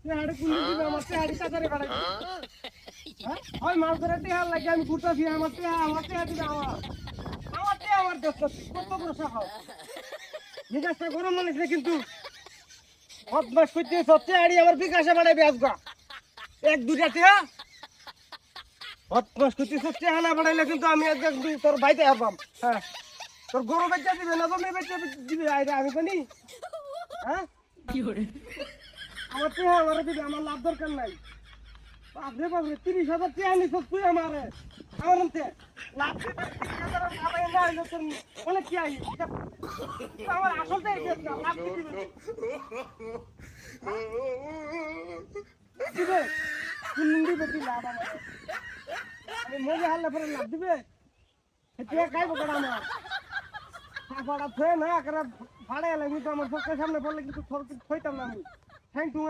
আড়ে কোন দিবে আমার আড়ে টাকারে বাড়াই হ্যাঁ হয় মাছ ধরে টিয়া লাগে আমি ঘুরতাছি আমার টিয়া দিবে আমার দোস্ত কত বড় সাহস মেজাজটা গরম মানুষ না কিন্তু বদমাস করতে সত্যি আড়ি আমার বিকাশে বাড়াইবে আজগা এক দুটা টিয়া বদমাস করতে সত্যি হানা বাড়াইলে কিন্তু আমি একদম তোর ভাইতে হারবাম হ্যাঁ তোর গরু বেচা দিবে না জমি বেচা দিবে আইরে আমি জানি হ্যাঁ কি করে আমার টিয়া আমার দিবে আমার লাভ দরকার নাই বাপরে বাপরে 30,000 টিয়া নিছ তুই আমারে আমার মতে লাভ দিবে 30,000 লাভ আই না হইলো তোর অনেক কি আই আমার আসলটাই লাভ দিবে দিবে কোন দিবে তুই লাভ আমার আমি মজা হাল্লা পরে লাভ দিবে টিয়া খাইবো কড়া আমার ফাড়া থয়ে না করে ফাড়ে লাগি তো আমার চোখের সামনে পড়লে কিন্তু খইতাম না আমি থ্যাংক ইউ